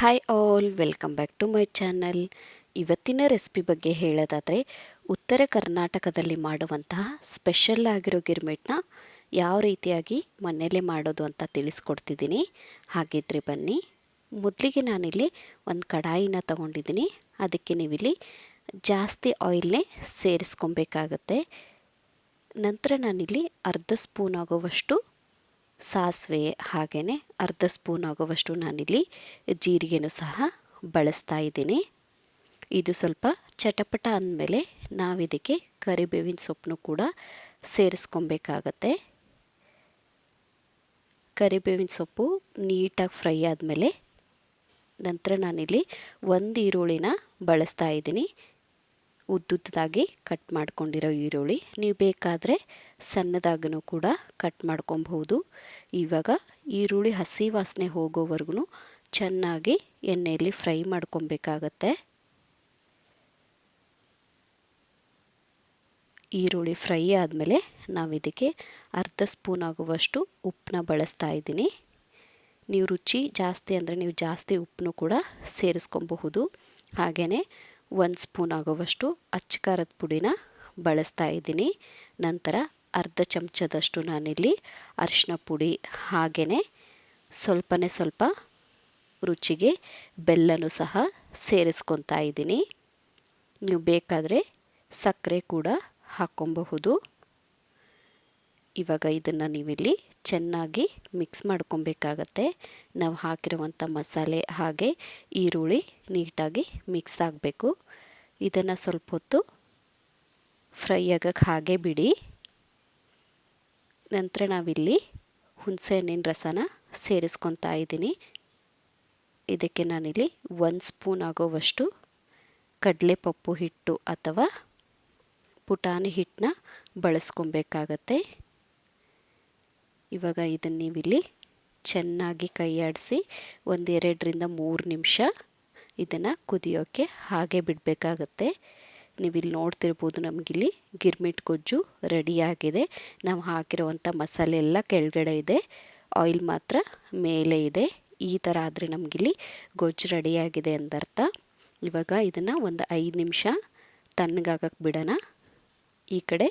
Hi all, welcome back to my channel. ಇವತ್ತಿನ recipe ಬಗ್ಗೆ ಹೇಳೋದಾದರೆ, ಉತ್ತರ ಕರ್ನಾಟಕದಲ್ಲಿ ಮಾಡುವಂತಹ ಸ್ಪೆಷಲ್ ಆಗಿರೋ ಗಿರ್ಮಿಟ್ನ ಯಾವ ರೀತಿಯಾಗಿ ಮನೆಯಲ್ಲೇ ಮಾಡೋದು ಅಂತ ತಿಳಿಸ್ಕೊಡ್ತಿದ್ದೀನಿ. ಹಾಗಿದ್ರೆ ಬನ್ನಿ. ಮೊದಲಿಗೆ ನಾನಿಲ್ಲಿ ಒಂದು ಕಡಾಯಿನ ತಗೊಂಡಿದ್ದೀನಿ. ಅದಕ್ಕೆ ನೀವಿಲ್ಲಿ ಜಾಸ್ತಿ ಆಯಿಲ್ನೇ ಸೇರಿಸ್ಕೊಬೇಕಾಗತ್ತೆ. ನಂತರ ನಾನಿಲ್ಲಿ ಅರ್ಧ ಸ್ಪೂನ್ ಆಗುವಷ್ಟು ಸಾಸಿವೆ, ಹಾಗೆಯೇ ಅರ್ಧ ಸ್ಪೂನ್ ಆಗುವಷ್ಟು ನಾನಿಲ್ಲಿ ಜೀರಿಗೆನೂ ಸಹ ಬಳಸ್ತಾ ಇದ್ದೀನಿ. ಇದು ಸ್ವಲ್ಪ ಚಟಪಟ ಅಂದಮೇಲೆ ನಾವಿದಕ್ಕೆ ಕರಿಬೇವಿನ ಸೊಪ್ಪನ್ನು ಕೂಡ ಸೇರಿಸ್ಕೊಬೇಕಾಗತ್ತೆ. ಕರಿಬೇವಿನ ಸೊಪ್ಪು ನೀಟಾಗಿ ಫ್ರೈ ಆದಮೇಲೆ ನಂತರ ನಾನಿಲ್ಲಿ ಒಂದು ಈರುಳ್ಳಿನ ಬಳಸ್ತಾ ಇದ್ದೀನಿ. ಉದ್ದುದ್ದಾಗಿ ಕಟ್ ಮಾಡ್ಕೊಂಡಿರೋ ಈರುಳ್ಳಿ, ನೀವು ಬೇಕಾದರೆ ಸಣ್ಣದಾಗೂ ಕೂಡ ಕಟ್ ಮಾಡ್ಕೊಬಹುದು. ಇವಾಗ ಈರುಳ್ಳಿ ಹಸಿ ವಾಸನೆ ಹೋಗೋವರೆಗೂ ಚೆನ್ನಾಗಿ ಎಣ್ಣೆಯಲ್ಲಿ ಫ್ರೈ ಮಾಡ್ಕೊಬೇಕಾಗತ್ತೆ. ಈರುಳ್ಳಿ ಫ್ರೈ ಆದಮೇಲೆ ನಾವಿದಕ್ಕೆ ಅರ್ಧ ಸ್ಪೂನ್ ಆಗುವಷ್ಟು ಉಪ್ಪನ್ನ ಬಳಸ್ತಾ ಇದ್ದೀನಿ. ನೀವು ರುಚಿ ಜಾಸ್ತಿ ಅಂದರೆ ನೀವು ಜಾಸ್ತಿ ಉಪ್ಪನ್ನು ಕೂಡ ಸೇರಿಸ್ಕೊಬಹುದು. ಹಾಗೆಯೇ 1 ಸ್ಪೂನ್ ಆಗುವಷ್ಟು ಅಚ್ಚ ಖಾರದ ಪುಡಿನ ಬಳಸ್ತಾ ಇದ್ದೀನಿ. ನಂತರ ಅರ್ಧ ಚಮಚದಷ್ಟು ನಾನಿಲ್ಲಿ ಅರಿಶಿನ ಪುಡಿ, ಹಾಗೆಯೇ ಸ್ವಲ್ಪ ರುಚಿಗೆ ಬೆಲ್ಲನೂ ಸಹ ಸೇರಿಸ್ಕೊತಾ ಇದ್ದೀನಿ. ನೀವು ಬೇಕಾದರೆ ಸಕ್ಕರೆ ಕೂಡ ಹಾಕ್ಕೊಬಹುದು. ಇವಾಗ ಇದನ್ನು ನೀವಿಲ್ಲಿ ಚೆನ್ನಾಗಿ ಮಿಕ್ಸ್ ಮಾಡ್ಕೊಬೇಕಾಗತ್ತೆ. ನಾವು ಹಾಕಿರುವಂಥ ಮಸಾಲೆ ಹಾಗೆ ಈರುಳ್ಳಿ ನೀಟಾಗಿ ಮಿಕ್ಸ್ ಆಗಬೇಕು. ಇದನ್ನು ಸ್ವಲ್ಪ ಹೊತ್ತು ಫ್ರೈ ಆಗಕ್ಕೆ ಹಾಗೆ ಬಿಡಿ. ನಂತರ ನಾವಿಲ್ಲಿ ಹುಣಸೆಹಣ್ಣಿನ ರಸನ ಸೇರಿಸ್ಕೊತಾ ಇದ್ದೀನಿ. ಇದಕ್ಕೆ ನಾನಿಲ್ಲಿ 1 ಸ್ಪೂನ್ ಆಗೋವಷ್ಟು ಕಡಲೆಪಪ್ಪು ಹಿಟ್ಟು ಅಥವಾ ಪುಟಾಣಿ ಹಿಟ್ಟನ್ನ ಬಳಸ್ಕೊಬೇಕಾಗತ್ತೆ. ಇವಾಗ ಇದನ್ನು ನೀವಿಲ್ಲಿ ಚೆನ್ನಾಗಿ ಕೈಯಾಡಿಸಿ 1-2 ನಿಮಿಷ ಇದನ್ನು ಕುದಿಯೋಕ್ಕೆ ಹಾಗೆ ಬಿಡಬೇಕಾಗತ್ತೆ. ನೀವಿಲ್ಲಿ ನೋಡ್ತಿರ್ಬೋದು, ನಮಗಿಲ್ಲಿ ಗಿರ್ಮಿಟ್ ಗೊಜ್ಜು ರೆಡಿಯಾಗಿದೆ. ನಾವು ಹಾಕಿರುವಂಥ ಮಸಾಲೆ ಎಲ್ಲ ಕೆಳಗಡೆ ಇದೆ, ಆಯಿಲ್ ಮಾತ್ರ ಮೇಲೆ ಇದೆ. ಈ ಥರ ಆದರೆ ನಮಗಿಲ್ಲಿ ಗೊಜ್ಜು ರೆಡಿಯಾಗಿದೆ ಅಂದರ್ಥ. ಇವಾಗ ಇದನ್ನು ಒಂದು 5 ನಿಮಿಷ ತಣ್ಣಗಾಗಕ್ಕೆ ಬಿಡೋಣ. ಈ ಕಡೆ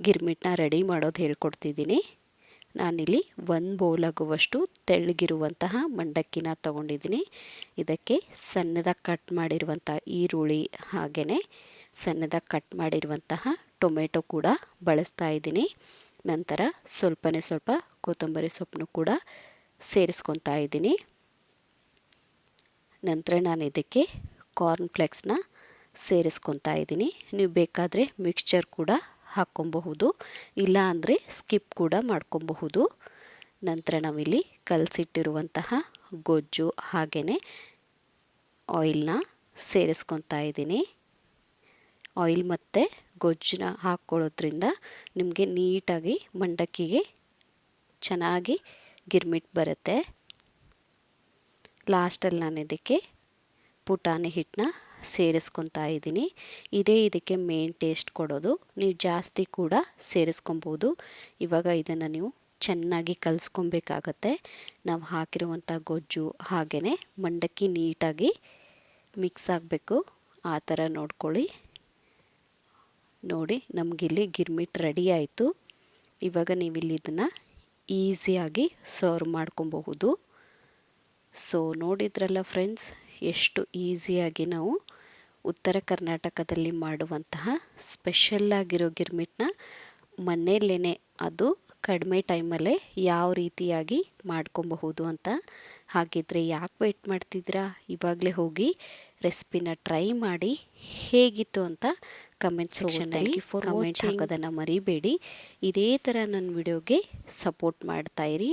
ಗಿರ್ಮಿಟ್ನ ರೆಡಿ ಮಾಡೋದು ಹೇಳ್ಕೊಡ್ತಿದ್ದೀನಿ. ನಾನಿಲ್ಲಿ 1 ಬೌಲ್ ಆಗುವಷ್ಟು ತೆಳ್ಳಗಿರುವಂತಹ ಮಂಡಕ್ಕಿನ ತೊಗೊಂಡಿದ್ದೀನಿ. ಇದಕ್ಕೆ ಸಣ್ಣದಾಗಿ ಕಟ್ ಮಾಡಿರುವಂಥ ಈರುಳ್ಳಿ, ಹಾಗೆಯೇ ಸಣ್ಣದಾಗಿ ಕಟ್ ಮಾಡಿರುವಂತಹ ಟೊಮೆಟೊ ಕೂಡ ಬಳಸ್ತಾ ಇದ್ದೀನಿ. ನಂತರ ಸ್ವಲ್ಪ ಕೊತ್ತಂಬರಿ ಸೊಪ್ಪನ್ನು ಕೂಡ ಸೇರಿಸ್ಕೊತಾ ಇದ್ದೀನಿ. ನಂತರ ನಾನು ಇದಕ್ಕೆ ಕಾರ್ನ್ಫ್ಲೆಕ್ಸ್ನ ಸೇರಿಸ್ಕೊತಾ ಇದ್ದೀನಿ. ನೀವು ಬೇಕಾದರೆ ಮಿಕ್ಸ್ಚರ್ ಕೂಡ ಹಾಕ್ಕೊಬಹುದು, ಇಲ್ಲ ಅಂದರೆ ಸ್ಕಿಪ್ ಕೂಡ ಮಾಡ್ಕೊಬಹುದು. ನಂತರ ನಾವಿಲ್ಲಿ ಕಲಸಿಟ್ಟಿರುವಂತಹ ಗೊಜ್ಜು ಹಾಗೆಯೇ ಆಯಿಲ್ನ ಸೇರಿಸ್ಕೊತಾ ಇದ್ದೀನಿ. ಆಯಿಲ್ ಮತ್ತು ಗೊಜ್ಜನ್ನ ಹಾಕ್ಕೊಳ್ಳೋದ್ರಿಂದ ನಿಮಗೆ ನೀಟಾಗಿ ಮಂಡಕ್ಕಿಗೆ ಚೆನ್ನಾಗಿ ಗಿರ್ಮಿಟ್ ಬರುತ್ತೆ. ಲಾಸ್ಟಲ್ಲಿ ನಾನು ಇದಕ್ಕೆ ಪುಟಾಣಿ ಹಿಟ್ಟನ್ನ ಸೇರಿಸ್ಕೊತಾ ಇದ್ದೀನಿ. ಇದಕ್ಕೆ ಮೇನ್ ಟೇಸ್ಟ್ ಕೊಡೋದು. ನೀವು ಜಾಸ್ತಿ ಕೂಡ ಸೇರಿಸ್ಕೊಬೋದು. ಇವಾಗ ಇದನ್ನು ನೀವು ಚೆನ್ನಾಗಿ ಕಲಿಸ್ಕೊಬೇಕಾಗತ್ತೆ. ನಾವು ಹಾಕಿರುವಂಥ ಗೊಜ್ಜು ಹಾಗೆಯೇ ಮಂಡಕ್ಕಿ ನೀಟಾಗಿ ಮಿಕ್ಸ್ ಆಗಬೇಕು. ಆ ಥರ ನೋಡ್ಕೊಳ್ಳಿ. ನೋಡಿ, ನಮಗಿಲ್ಲಿ ಗಿರ್ಮಿಟ್ ರೆಡಿ ಆಯಿತು. ಇವಾಗ ನೀವಿಲ್ಲಿ ಇದನ್ನು ಈಸಿಯಾಗಿ ಸರ್ವ್ ಮಾಡ್ಕೊಬಹುದು. ಸೊ ನೋಡಿದ್ರಲ್ಲ ಫ್ರೆಂಡ್ಸ್, ಎಷ್ಟು ಈಸಿಯಾಗಿ ನಾವು ಉತ್ತರ ಕರ್ನಾಟಕದಲ್ಲಿ ಮಾಡುವಂತಹ ಸ್ಪೆಷಲ್ಲಾಗಿರೋ ಗಿರ್ಮಿಟ್ನ ಮನೆಯಲ್ಲೇ, ಅದು ಕಡಿಮೆ ಟೈಮಲ್ಲೇ ಯಾವ ರೀತಿಯಾಗಿ ಮಾಡ್ಕೊಬಹುದು ಅಂತ. ಹಾಗಿದ್ರೆ ಯಾಕೆ ವೆಯ್ಟ್ ಮಾಡ್ತಿದ್ದೀರಾ? ಇವಾಗಲೇ ಹೋಗಿ ರೆಸಿಪಿನ ಟ್ರೈ ಮಾಡಿ ಹೇಗಿತ್ತು ಅಂತ ಕಮೆಂಟ್ ಸೆಕ್ಷನಲ್ಲಿ ಕಮೆಂಟ್ ಹಾಕೋದನ್ನು ಮರಿಬೇಡಿ. ಇದೇ ಥರ ನನ್ನ ವಿಡಿಯೋಗೆ ಸಪೋರ್ಟ್ ಮಾಡ್ತಾಯಿರಿ.